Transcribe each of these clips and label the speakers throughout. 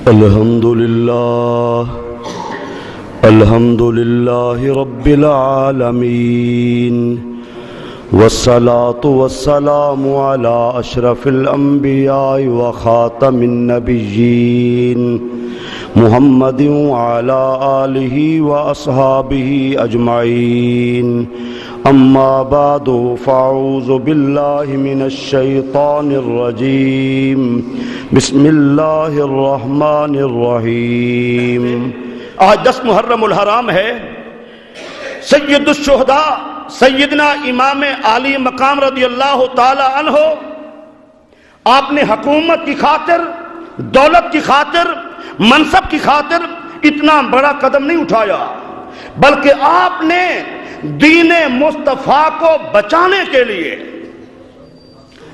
Speaker 1: الحمد للہ رب العالمین والصلاة والسلام علی اشرف الانبیاء وخاتم النبیین محمد وعلی آلہ واصحابہ اجمعین اما بعد فاعوذ باللہ من الشیطان الرجیم بسم اللہ الرحمن الرحیم۔
Speaker 2: آج 10 محرم الحرام ہے۔ سید الشہداء سیدنا امام عالی مقام رضی اللہ تعالی عنہ، آپ نے حکومت کی خاطر، دولت کی خاطر، منصب کی خاطر اتنا بڑا قدم نہیں اٹھایا، بلکہ آپ نے دین مصطفیٰ کو بچانے کے لیے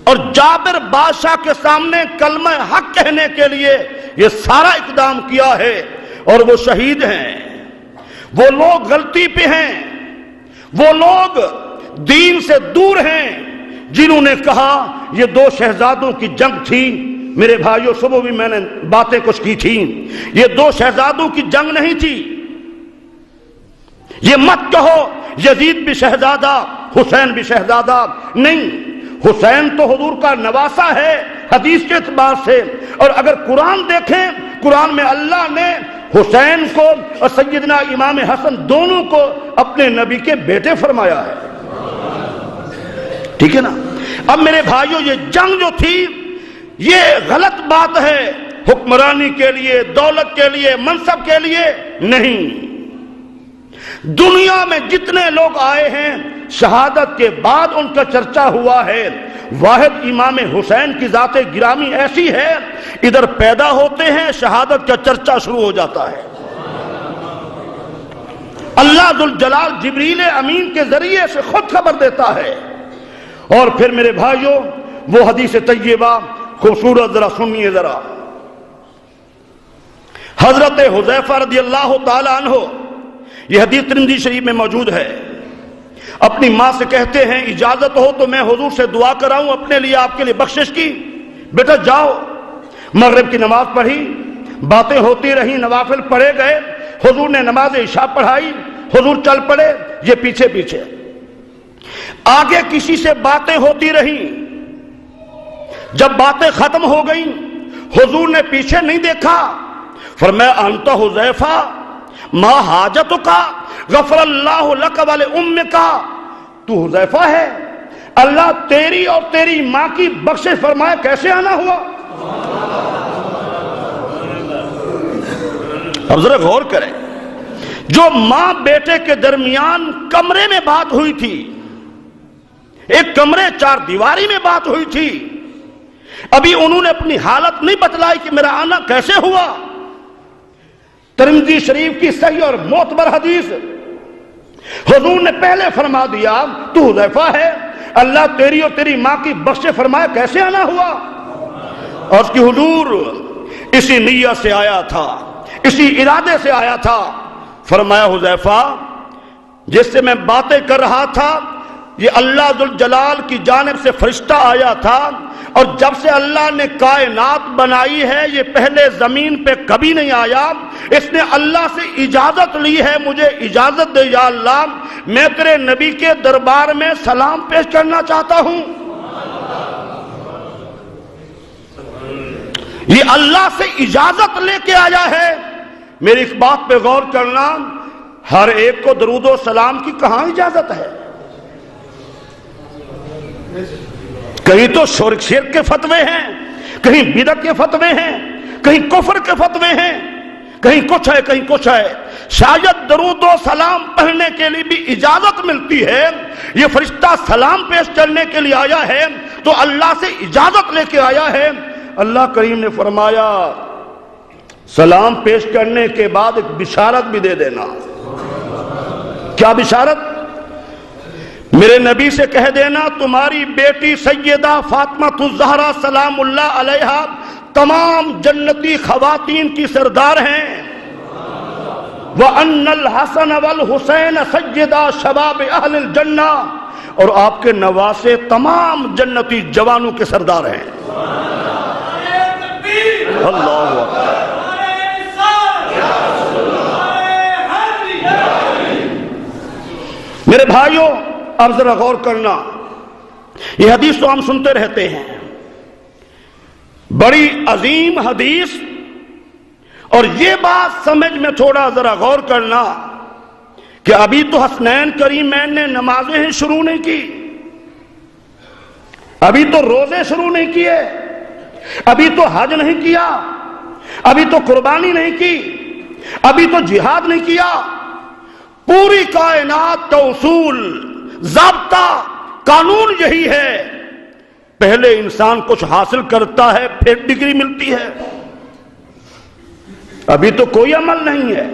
Speaker 2: اور جابر بادشاہ کے سامنے کلمہ حق کہنے کے لیے یہ سارا اقدام کیا ہے، اور وہ شہید ہیں، وہ لوگ غلطی پہ ہیں، وہ لوگ دین سے دور ہیں جنہوں نے کہا یہ 2 شہزادوں کی جنگ تھی۔ میرے بھائیوں، صبح بھی میں نے باتیں کچھ کی تھی، یہ 2 شہزادوں کی جنگ نہیں تھی۔ یہ مت کہو یزید بھی شہزادہ، حسین بھی شہزادہ، نہیں، حسین تو حضور کا نواسہ ہے حدیث کے اعتبار سے، اور اگر قرآن دیکھیں، قرآن میں اللہ نے حسین کو اور سیدنا امام حسن دونوں کو اپنے نبی کے بیٹے فرمایا ہے، ٹھیک ہے نا۔ اب میرے بھائیوں، یہ جنگ جو تھی یہ غلط بات ہے، حکمرانی کے لیے، دولت کے لیے، منصب کے لیے نہیں۔ دنیا میں جتنے لوگ آئے ہیں شہادت کے بعد ان کا چرچا ہوا ہے، واحد امام حسین کی ذات گرامی ایسی ہے، ادھر پیدا ہوتے ہیں شہادت کا چرچا شروع ہو جاتا ہے۔ اللہ ذوالجلال جبریل امین کے ذریعے سے خود خبر دیتا ہے۔ اور پھر میرے بھائیوں، وہ حدیث طیبہ خوبصورت ذرا سنیے ذرا۔ حضرت حذیفہ رضی اللہ تعالی عنہ، یہ حدیث ترمذی شریف میں موجود ہے، اپنی ماں سے کہتے ہیں اجازت ہو تو میں حضور سے دعا کراؤں اپنے لیے، آپ کے لیے بخشش کی۔ بیٹا جاؤ۔ مغرب کی نماز پڑھی، باتیں ہوتی رہیں، نوافل پڑھے گئے، حضور نے نماز عشاء پڑھائی، حضور چل پڑے، یہ پیچھے پیچھے۔ آگے کسی سے باتیں ہوتی رہیں، جب باتیں ختم ہو گئیں حضور نے پیچھے نہیں دیکھا، فرمایا انت حذیفہ ما حاجتک غفر اللہ لک ولامک، تو حذیفہ ہے، اللہ تیری اور تیری ماں کی بخشش فرمائے، کیسے آنا ہوا؟ اب ذرا غور کریں، جو ماں بیٹے کے درمیان کمرے میں بات ہوئی تھی، ایک کمرے 4 دیواری میں بات ہوئی تھی، ابھی انہوں نے اپنی حالت نہیں بتلائی کہ میرا آنا کیسے ہوا۔ ترمذی شریف کی صحیح اور معتبر حدیث، حضور نے پہلے فرما دیا تو حذیفہ ہے، اللہ تیری اور تیری ماں کی بخشش فرمائے، کیسے آنا ہوا؟ اور اس کی حضور اسی نیت سے آیا تھا، اسی ارادے سے آیا تھا۔ فرمایا حذیفہ، جس سے میں باتیں کر رہا تھا یہ اللہ ذوالجلال کی جانب سے فرشتہ آیا تھا، اور جب سے اللہ نے کائنات بنائی ہے یہ پہلے زمین پہ کبھی نہیں آیا، اس نے اللہ سے اجازت لی ہے، مجھے اجازت دے یا اللہ، میں تیرے نبی کے دربار میں سلام پیش کرنا چاہتا ہوں۔ یہ اللہ سے اجازت لے کے آیا ہے۔ میری اس بات پہ غور کرنا، ہر ایک کو درود و سلام کی کہاں اجازت ہے؟ کہیں تو شرک کے فتوے ہیں، کہیں بدعت کے فتوے ہیں، کہیں کفر کے فتوے ہیں، کہیں کچھ ہے کہیں کچھ ہے۔ شاید درود و سلام پڑھنے کے لیے بھی اجازت ملتی ہے، یہ فرشتہ سلام پیش کرنے کے لیے آیا ہے تو اللہ سے اجازت لے کے آیا ہے۔ اللہ کریم نے فرمایا سلام پیش کرنے کے بعد ایک بشارت بھی دے دینا۔ کیا بشارت؟ میرے نبی سے کہہ دینا تمہاری بیٹی سیدہ فاطمہ الزہرا سلام اللہ علیہا تمام جنتی خواتین کی سردار ہیں، وَأَنَّ الْحَسَنَ وَالْحُسَيْنَ سَيِّدَا شَبَابِ أَهْلِ الْجَنَّةِ، اور آپ کے نواسے تمام جنتی جوانوں کے سردار ہیں۔ اللہ اکبر۔ میرے بھائیوں اب ذرا غور کرنا، یہ حدیث تو ہم سنتے رہتے ہیں، بڑی عظیم حدیث، اور یہ بات سمجھ میں تھوڑا ذرا غور کرنا کہ ابھی تو حسنین کریمین نے نمازیں شروع نہیں کی، ابھی تو روزے شروع نہیں کیے، ابھی تو حج نہیں کیا، ابھی تو قربانی نہیں کی، ابھی تو جہاد نہیں کیا۔ پوری کائنات کا اصول، ضابطہ، قانون یہی ہے، پہلے انسان کچھ حاصل کرتا ہے پھر ڈگری ملتی ہے۔ ابھی تو کوئی عمل نہیں ہے،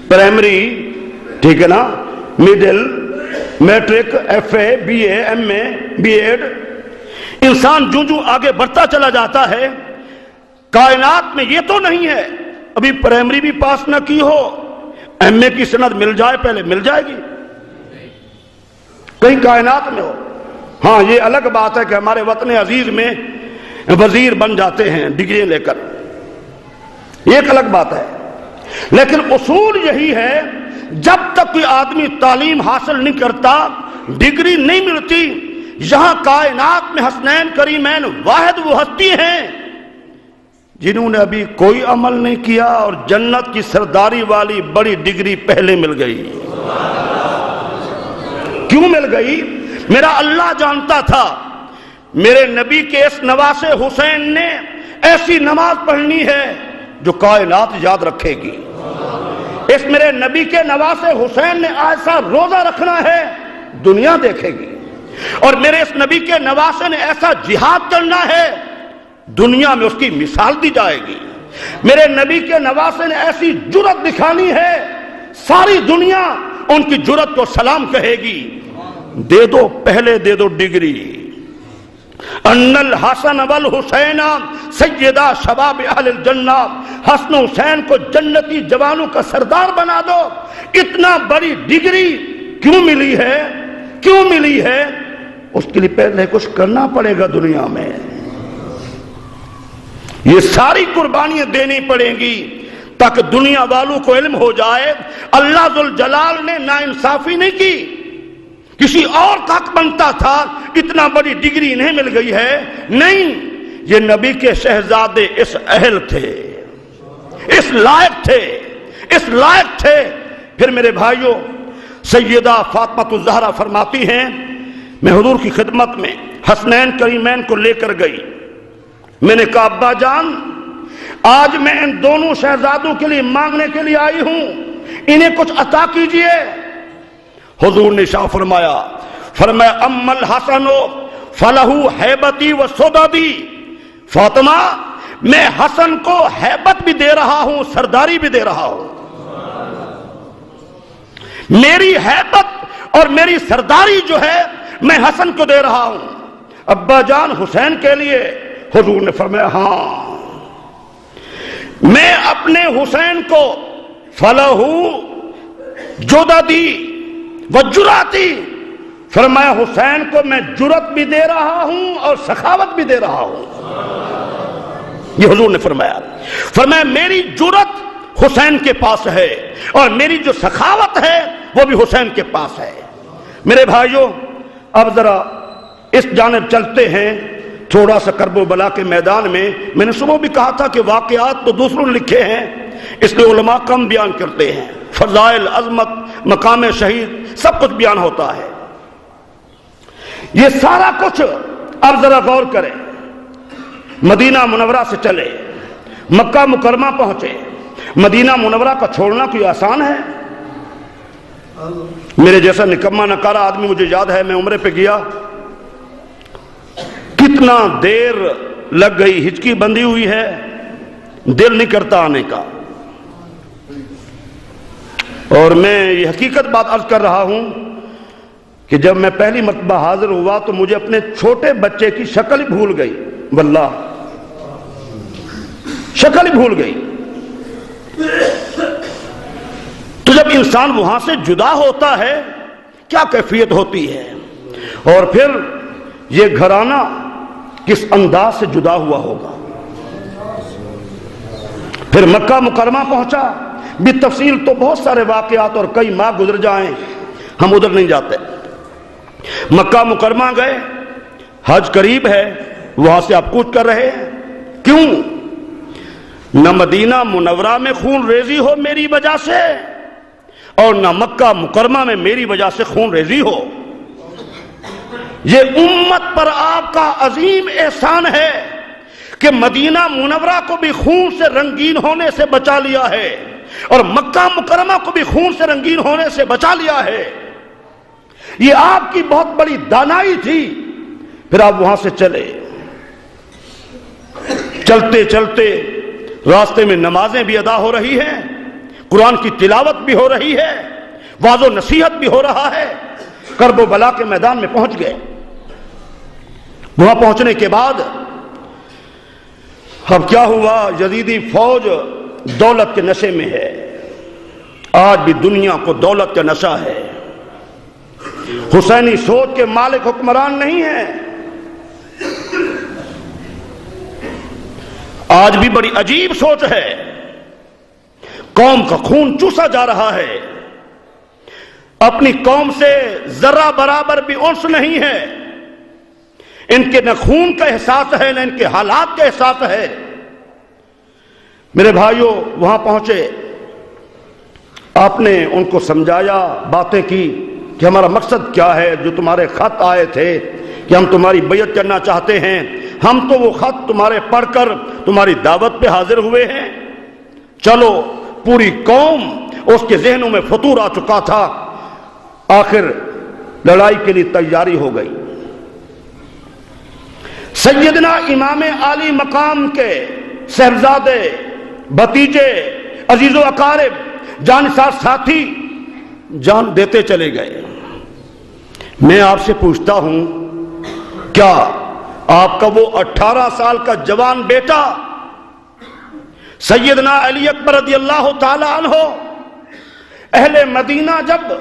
Speaker 2: پرائمری، ٹھیک ہے نا، middle, matric, F A, B A, M A, B Ed, انسان جو آگے بڑھتا چلا جاتا ہے۔ کائنات میں یہ تو نہیں ہے ابھی پرائمری بھی پاس نہ کی ہو، ایم اے کی سند مل جائے، پہلے مل جائے گی، کہیں کائنات میں ہو۔ ہاں یہ الگ بات ہے کہ ہمارے وطن عزیز میں وزیر بن جاتے ہیں ڈگری لے کر، یہ ایک الگ بات ہے، لیکن اصول یہی ہے جب تک کوئی آدمی تعلیم حاصل نہیں کرتا، ڈگری نہیں ملتی۔ یہاں کائنات میں حسنین کریمین واحد وہ ہستی ہیں جنہوں نے ابھی کوئی عمل نہیں کیا اور جنت کی سرداری والی بڑی ڈگری پہلے مل گئی۔ کیوں مل گئی؟ میرا اللہ جانتا تھا میرے نبی کے اس نواسے حسین نے ایسی نماز پڑھنی ہے جو کائنات یاد رکھے گی، اس میرے نبی کے نواسے حسین نے ایسا روزہ رکھنا ہے دنیا دیکھے گی، اور میرے اس نبی کے نواسے نے ایسا جہاد کرنا ہے دنیا میں اس کی مثال دی جائے گی، میرے نبی کے نواسے نے ایسی جرت دکھانی ہے ساری دنیا ان کی جرت کو سلام کہے گی۔ دے دو، پہلے دے دو ڈگری، ان الحسن والحسین سیدہ شباب اہل الجنہ، حسن حسین کو جنتی جوانوں کا سردار بنا دو۔ اتنا بڑی ڈگری کیوں ملی ہے؟ کیوں ملی ہے؟ اس کے لیے پہلے کچھ کرنا پڑے گا دنیا میں، یہ ساری قربانیاں دینی پڑیں گی تاکہ دنیا والوں کو علم ہو جائے اللہ ذوالجلال نے ناانصافی نہیں کی، کسی اور کا حق بنتا تھا، اتنا بڑی ڈگری انہیں مل گئی ہے۔ نہیں، یہ نبی کے شہزادے اس اہل تھے، اس لائق تھے، اس لائق تھے۔ پھر میرے بھائیوں سیدہ فاطمہ الزہرا فرماتی ہیں میں حضور کی خدمت میں حسنین کریمین کو لے کر گئی، میں نے کہا ابا جان آج میں ان دونوں شہزادوں کے لیے مانگنے کے لیے آئی ہوں، انہیں کچھ عطا کیجئے۔ حضور نے شاہ فرمایا اما الحسن فلہ ہیبتی و سددی، فاطمہ میں حسن کو ہیبت بھی دے رہا ہوں، سرداری بھی دے رہا ہوں، میری ہیبت اور میری سرداری جو ہے میں حسن کو دے رہا ہوں۔ ابا جان حسین کے لیے؟ حضور نے فرمایا ہاں، میں اپنے حسین کو فلہ جددی و جراتی، فرمایا حسین کو میں جرت بھی دے رہا ہوں اور سخاوت بھی دے رہا ہوں، یہ حضور نے فرمایا میری جرت حسین کے پاس ہے اور میری جو سخاوت ہے وہ بھی حسین کے پاس ہے۔ میرے بھائیوں اب ذرا اس جانب چلتے ہیں، تھوڑا سا کرب و بلا کے میدان میں نے صبح بھی کہا تھا کہ واقعات تو دوسروں نے لکھے ہیں، اس لیے علماء کم بیان کرتے ہیں، فضائل، عظمت، مقام شہید سب کچھ بیان ہوتا ہے۔ یہ سارا کچھ اب ذرا غور کریں، مدینہ منورہ سے چلے، مکہ مکرمہ پہنچے، مدینہ منورہ کا چھوڑنا کوئی آسان ہے؟ میرے جیسا نکمہ نکارہ آدمی، مجھے یاد ہے میں عمرے پہ گیا، کتنا دیر لگ گئی، ہچکی بندھی ہوئی ہے، دل نہیں کرتا آنے کا، اور میں یہ حقیقت بات عرض کر رہا ہوں کہ جب میں پہلی مرتبہ حاضر ہوا تو مجھے اپنے چھوٹے بچے کی شکل ہی بھول گئی، واللہ شکل ہی بھول گئی۔ تو جب انسان وہاں سے جدا ہوتا ہے کیا کیفیت ہوتی ہے، اور پھر یہ گھرانہ کس انداز سے جدا ہوا ہوگا۔ پھر مکہ مکرمہ پہنچا، بھی تفصیل تو بہت سارے واقعات اور کئی ماہ گزر جائیں، ہم ادھر نہیں جاتے. مکہ مکرمہ گئے, حج قریب ہے, وہاں سے آپ کوچ کر رہے ہیں. کیوں؟ نہ مدینہ منورہ میں خون ریزی ہو میری وجہ سے, اور نہ مکہ مکرمہ میں میری وجہ سے خون ریزی ہو. یہ امت پر آپ کا عظیم احسان ہے کہ مدینہ منورہ کو بھی خون سے رنگین ہونے سے بچا لیا ہے, اور مکہ مکرمہ کو بھی خون سے رنگین ہونے سے بچا لیا ہے. یہ آپ کی بہت بڑی دانائی تھی. پھر آپ وہاں سے چلے, چلتے چلتے راستے میں نمازیں بھی ادا ہو رہی ہیں, قرآن کی تلاوت بھی ہو رہی ہے, واعظ و نصیحت بھی ہو رہا ہے. کرب و بلا کے میدان میں پہنچ گئے. وہاں پہنچنے کے بعد اب کیا ہوا؟ یزیدی فوج دولت کے نشے میں ہے. آج بھی دنیا کو دولت کا نشہ ہے. حسینی سوچ کے مالک حکمران نہیں ہیں. آج بھی بڑی عجیب سوچ ہے. قوم کا خون چوسا جا رہا ہے. اپنی قوم سے ذرہ برابر بھی انس نہیں ہے. ان کے نہ خون کا احساس ہے, نہ ان کے حالات کا احساس ہے. میرے بھائیوں, وہاں پہنچے, آپ نے ان کو سمجھایا, باتیں کی کہ ہمارا مقصد کیا ہے. جو تمہارے خط آئے تھے کہ ہم تمہاری بیعت کرنا چاہتے ہیں, ہم تو وہ خط تمہارے پڑھ کر تمہاری دعوت پہ حاضر ہوئے ہیں. چلو. پوری قوم اس کے ذہنوں میں فطور آ چکا تھا. آخر لڑائی کے لیے تیاری ہو گئی. سیدنا امام عالی مقام کے صاحبزادے, بھتیجے, عزیز و اقارب, جانثار ساتھی جان دیتے چلے گئے. میں آپ سے پوچھتا ہوں, کیا آپ کا وہ 18 سال کا جوان بیٹا سیدنا علی اکبر رضی اللہ تعالی عنہ, اہل مدینہ جب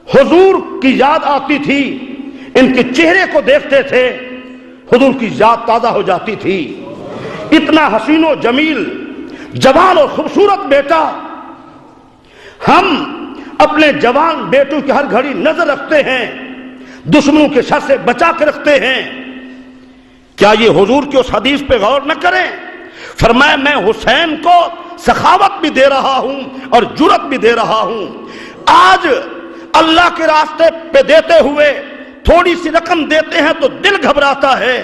Speaker 2: حضور کی یاد آتی تھی, ان کے چہرے کو دیکھتے تھے, حضور کی یاد تازہ ہو جاتی تھی. اتنا حسین و جمیل, جوان اور خوبصورت بیٹا. ہم اپنے جوان بیٹوں کی ہر گھڑی نظر رکھتے ہیں, دشمنوں کے شر سے بچا کے رکھتے ہیں. کیا یہ حضور کی اس حدیث پہ غور نہ کریں؟ فرمایا میں حسین کو سخاوت بھی دے رہا ہوں اور جرت بھی دے رہا ہوں. آج اللہ کے راستے پہ دیتے ہوئے تھوڑی سی رقم دیتے ہیں تو دل گھبراتا ہے.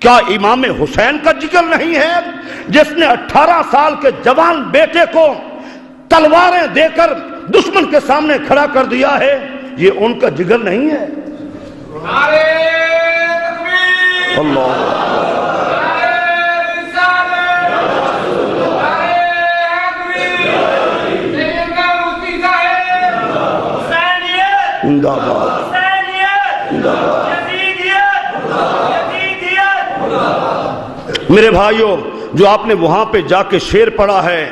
Speaker 2: کیا امام حسین کا جگر نہیں ہے جس نے 18 سال کے جوان بیٹے کو تلواریں دے کر دشمن کے سامنے کھڑا کر دیا ہے؟ یہ ان کا جگر نہیں ہے؟ اللہ زندہ باد, زندہ باد. میرے بھائیوں, جو آپ نے وہاں پہ جا کے شعر پڑھا ہے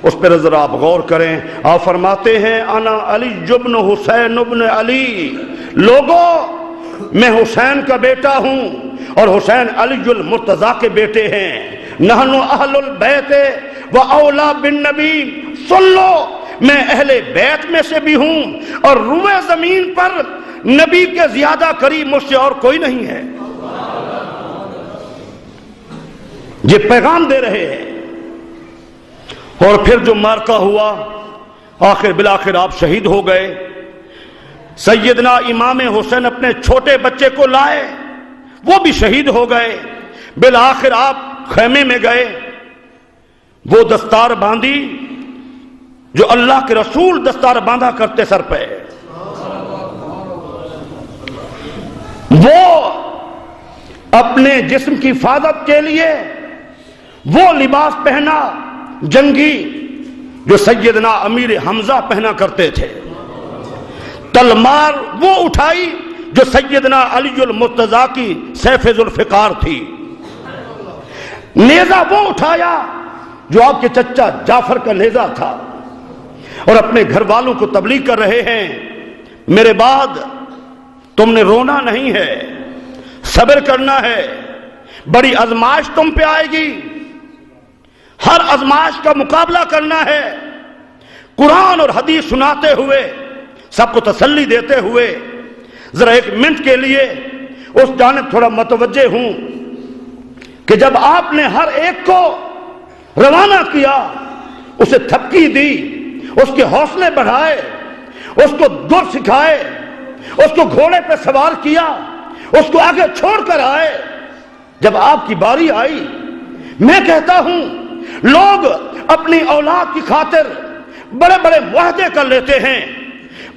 Speaker 2: اس پر ذرا آپ غور کریں. آپ فرماتے ہیں انا علی ابن حسین ابن علی, لوگوں میں حسین کا بیٹا ہوں اور حسین علی المرتضیٰ کے بیٹے ہیں. نحن اہل البیت و اولا بالنبی, سن لو میں اہل بیت میں سے بھی ہوں اور روئے زمین پر نبی کے زیادہ قریب مجھ سے اور کوئی نہیں ہے. یہ پیغام دے رہے ہیں. اور پھر جو معرکہ ہوا, آخر بالآخر آپ شہید ہو گئے. سیدنا امام حسین اپنے چھوٹے بچے کو لائے, وہ بھی شہید ہو گئے. بالآخر آپ خیمے میں گئے, وہ دستار باندھی جو اللہ کے رسول دستار باندھا کرتے سر پہ, وہ اپنے جسم کی حفاظت کے لیے وہ لباس پہنا جنگی جو سیدنا امیر حمزہ پہنا کرتے تھے. تلوار وہ اٹھائی جو سیدنا علی المرتضیٰ کی سیف ذوالفقار تھی. نیزہ وہ اٹھایا جو آپ کے چچا جعفر کا نیزہ تھا. اور اپنے گھر والوں کو تبلیغ کر رہے ہیں, میرے بعد تم نے رونا نہیں ہے, صبر کرنا ہے, بڑی آزمائش تم پہ آئے گی, ہر آزمائش کا مقابلہ کرنا ہے. قرآن اور حدیث سناتے ہوئے سب کو تسلی دیتے ہوئے ذرا ایک منٹ کے لیے اس جانب تھوڑا متوجہ ہوں کہ جب آپ نے ہر ایک کو روانہ کیا، اسے تھپکی دی، اس کے حوصلے بڑھائے، اس کو دور سکھائے، اس کو گھوڑے پہ سوار کیا، اس کو آگے چھوڑ کر آئے، جب آپ کی باری آئی، میں کہتا ہوں لوگ اپنی اولاد کی خاطر بڑے بڑے معاہدے کر لیتے ہیں،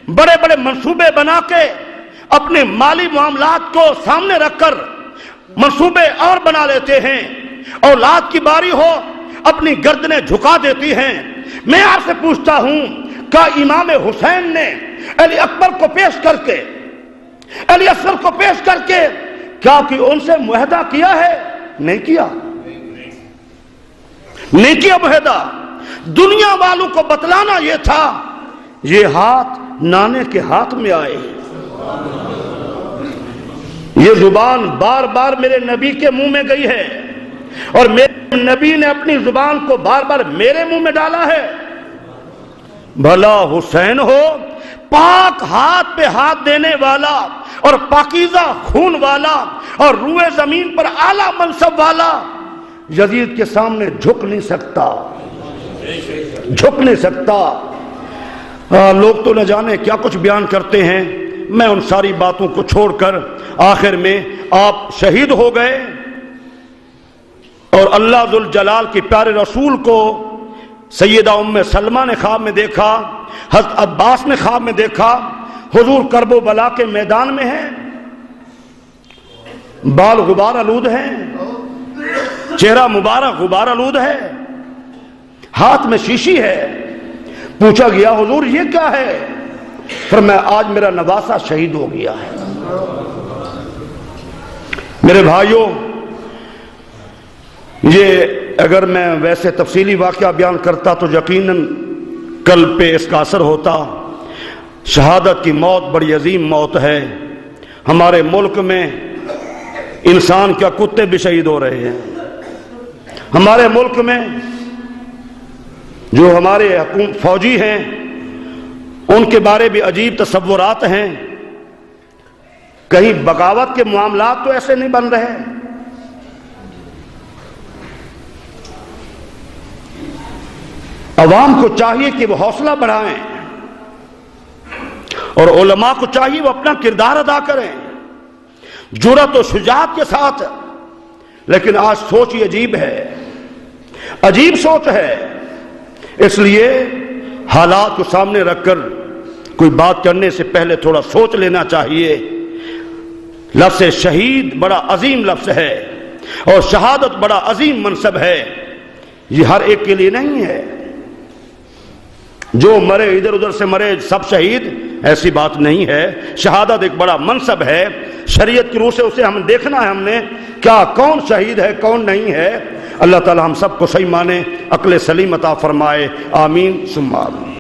Speaker 2: بڑے بڑے منصوبے بنا کے اپنے مالی معاملات کو سامنے رکھ کر منصوبے اور بنا لیتے ہیں، اولاد کی باری ہو اپنی گردنیں جھکا دیتی ہیں۔ میں آپ سے پوچھتا ہوں، کیا امام حسین نے علی اکبر کو پیش کر کے، علی اصغر کو پیش کر کے کیا کہ ان سے معاہدہ کیا ہے؟ نہیں کیا، نہیں کیا معاہدہ۔ دنیا والوں کو بتلانا یہ تھا، یہ ہاتھ نانے کے ہاتھ میں آئے، یہ زبان بار بار میرے نبی کے منہ میں گئی ہے، اور میرے نبی نے اپنی زبان کو بار بار میرے منہ میں ڈالا ہے۔ بھلا حسین ہو، پاک ہاتھ پہ ہاتھ دینے والا اور پاکیزہ خون والا اور روئے زمین پر اعلیٰ منصب والا، یزید کے سامنے جھک نہیں سکتا، جھک نہیں سکتا۔ لوگ تو نہ جانے کیا کچھ بیان کرتے ہیں۔ میں ان ساری باتوں کو چھوڑ کر آخر میں آپ شہید ہو گئے، اور اللہ ذوالجلال کے پیارے رسول کو سیدہ ام سلمہ نے خواب میں دیکھا، حضرت عباس نے خواب میں دیکھا، حضور کرب و بلا کے میدان میں ہیں، بال غبار آلود ہیں، چہرہ مبارک غبار آلود ہے، ہاتھ میں شیشی ہے۔ پوچھا گیا حضور یہ کیا ہے؟ فرمایا آج میرا نواسہ شہید ہو گیا ہے۔ میرے بھائیوں، یہ اگر میں ویسے تفصیلی واقعہ بیان کرتا تو یقیناً قلب پہ اس کا اثر ہوتا۔ شہادت کی موت بڑی عظیم موت ہے۔ ہمارے ملک میں انسان کیا کتے بھی شہید ہو رہے ہیں۔ ہمارے ملک میں جو ہمارے فوجی ہیں ان کے بارے بھی عجیب تصورات ہیں، کہیں بغاوت کے معاملات تو ایسے نہیں بن رہے۔ عوام کو چاہیے کہ وہ حوصلہ بڑھائیں، اور علماء کو چاہیے وہ اپنا کردار ادا کریں جرأت و شجاعت کے ساتھ۔ لیکن آج سوچ ہی عجیب ہے، عجیب سوچ ہے۔ اس لیے حالات کو سامنے رکھ کر کوئی بات کرنے سے پہلے تھوڑا سوچ لینا چاہیے۔ لفظ شہید بڑا عظیم لفظ ہے، اور شہادت بڑا عظیم منصب ہے۔ یہ ہر ایک کے لیے نہیں ہے، جو مرے ادھر ادھر سے مرے سب شہید، ایسی بات نہیں ہے۔ شہادت ایک بڑا منصب ہے، شریعت کی روح سے اسے ہم دیکھنا ہے، ہم نے کیا کون شہید ہے کون نہیں ہے۔ اللہ تعالی ہم سب کو صحیح مانے، عقل سلیم عطا فرمائے، آمین ثم آمین۔